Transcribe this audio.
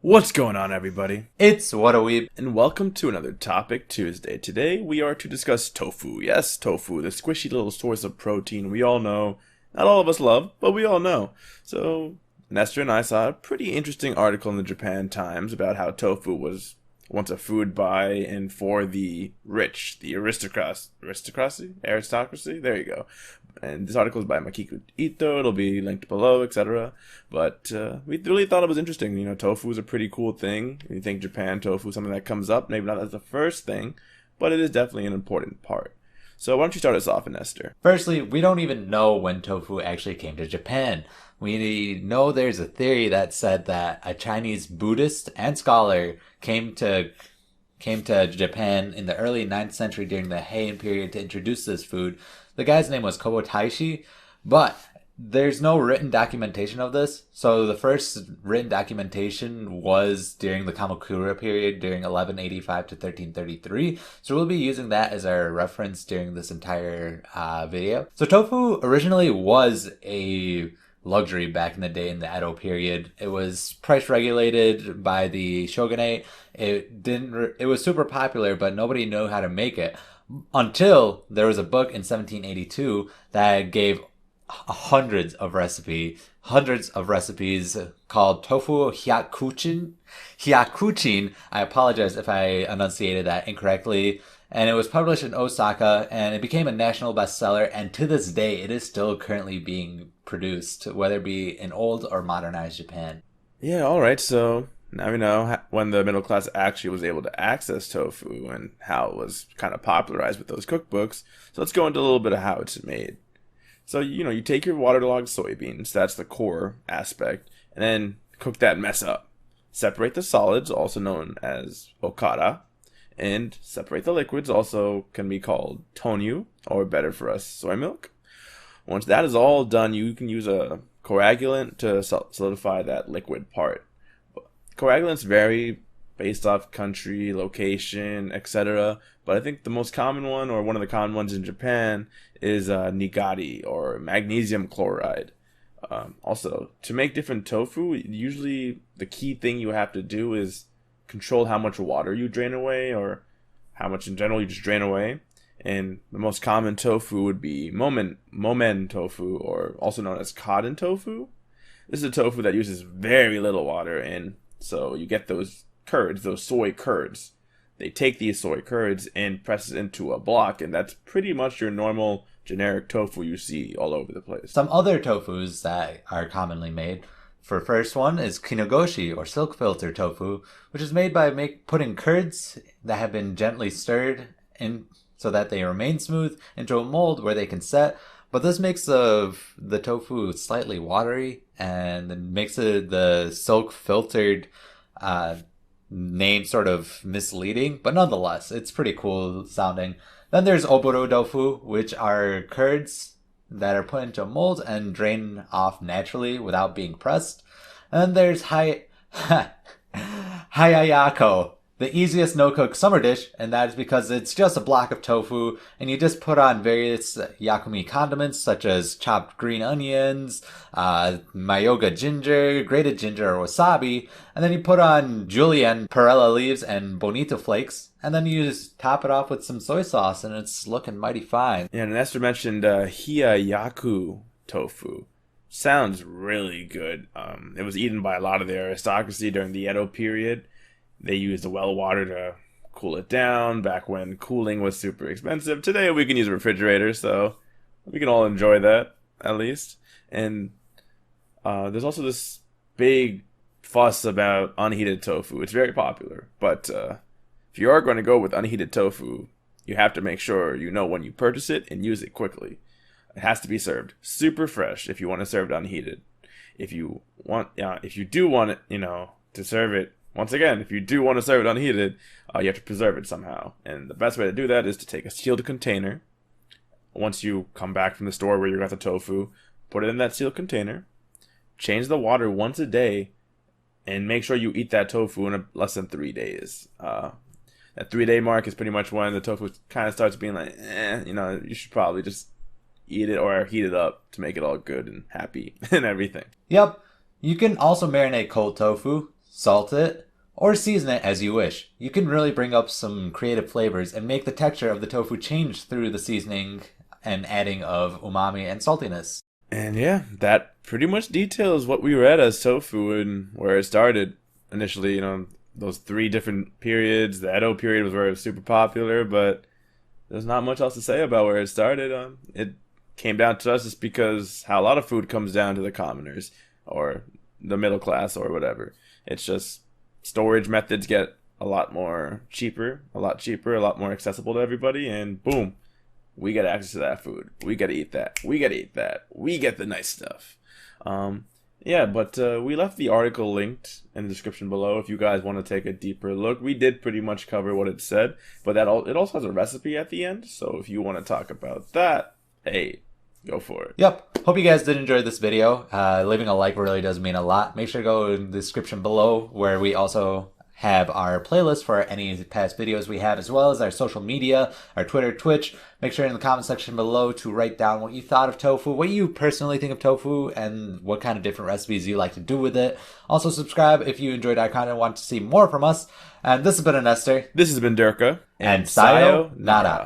What's going on, everybody? It's Whataweeb. And welcome to another Topic Tuesday. Today we are to discuss tofu. Yes, tofu, the squishy little source of protein we all know. Not all of us love, but we all know. So, Nestor and I saw a pretty interesting article in the Japan Times about how tofu was once a food by and for the rich, the aristocracy? There you go. And this article is by Makiko Ito. It'll be linked below, etc. But we really thought it was interesting. You know, tofu is a pretty cool thing. When you think Japan, tofu is something that comes up. Maybe not as the first thing, but it is definitely an important part. So why don't you start us off, Nestor? Firstly, we don't even know when tofu actually came to Japan. We know there's a theory that said that a Chinese Buddhist and scholar came to Japan in the early 9th century during the Heian period to introduce this food. The guy's name was Kobo Taishi, but there's no written documentation of this. So the first written documentation was during the Kamakura period, during 1185 to 1333. So we'll be using that as our reference during this entire video. So tofu originally was a luxury back in the day in the Edo period. It was price regulated by the shogunate. It was super popular, but nobody knew how to make it until there was a book in 1782 that gave hundreds of recipes called Tofu Hyakuchin. I apologize if I enunciated that incorrectly. And it was published in Osaka, and it became a national bestseller. And to this day, it is still currently being produced, whether it be in old or modernized Japan. Yeah, alright, so now we know when the middle class actually was able to access tofu and how it was kind of popularized with those cookbooks. So let's go into a little bit of how it's made. So, you take your waterlogged soybeans, that's the core aspect, and then cook that mess up. Separate the solids, also known as okara, and separate the liquids, also can be called tonyu, or better for us, soy milk. Once that is all done, you can use a coagulant to solidify that liquid part. Coagulants vary based off country, location, etc. But I think the most common one, or one of the common ones in Japan, is nigari, or magnesium chloride. Also, to make different tofu, usually the key thing you have to do is control how much water you drain away, or how much in general you just drain away. And the most common tofu would be momen tofu, or also known as cotton tofu. This is a tofu that uses very little water, and so you get those curds, those soy curds. They take these soy curds and press it into a block, and that's pretty much your normal generic tofu you see all over the place. Some other tofus that are commonly made. For first one is kinogoshi, or silk filter tofu, which is made by putting curds that have been gently stirred in so that they remain smooth into a mold where they can set. But this makes the tofu slightly watery and makes the silk filtered name sort of misleading. But nonetheless, it's pretty cool sounding. Then there's oboro tofu, which are curds that are put into a mold and drain off naturally without being pressed. And then there's hayayako, the easiest no-cook summer dish, and that is because it's just a block of tofu, and you just put on various yakumi condiments such as chopped green onions, mayoga ginger, grated ginger, or wasabi, and then you put on julienne, perilla leaves, and bonito flakes, and then you just top it off with some soy sauce, and it's looking mighty fine. Yeah, and Nestor mentioned hiyaku tofu. Sounds really good. It was eaten by a lot of the aristocracy during the Edo period. They used well water to cool it down back when cooling was super expensive. Today we can use a refrigerator, so we can all enjoy that, at least. And there's also this big fuss about unheated tofu. It's very popular, but if you are going to go with unheated tofu, you have to make sure you know when you purchase it and use it quickly. It has to be served super fresh if you want to serve it unheated. If you do want it, to serve it, once again, if you do want to serve it unheated, you have to preserve it somehow. And the best way to do that is to take a sealed container. Once you come back from the store where you got the tofu, put it in that sealed container, change the water once a day, and make sure you eat that tofu in less than 3 days. That 3-day mark is pretty much when the tofu kind of starts being like, you should probably just eat it or heat it up to make it all good and happy and everything. Yep. You can also marinate cold tofu. salt it, or season it as you wish. You can really bring up some creative flavors and make the texture of the tofu change through the seasoning and adding of umami and saltiness. And yeah, that pretty much details what we read as tofu and where it started. Initially, those three different periods. The Edo period was where it was super popular, but there's not much else to say about where it started. It came down to us just because how a lot of food comes down to the commoners or the middle class or whatever. It's just storage methods get a lot more cheaper, a lot more accessible to everybody, and boom, we get access to that food. We get to eat that. We get to eat that. We get the nice stuff. Yeah, but we left the article linked in the description below if you guys want to take a deeper look. We did pretty much cover what it said, but it also has a recipe at the end. So if you want to talk about that, hey, go for it. Yep. Hope you guys did enjoy this video. Leaving a like really does mean a lot. Make sure to go in the description below where we also have our playlist for any past videos we have, as well as our social media, our Twitter, Twitch. Make sure in the comment section below to write down what you thought of tofu, what you personally think of tofu, and what kind of different recipes you like to do with it. Also subscribe if you enjoyed our content and want to see more from us. And this has been Nestor. This has been Durka. And sayonara.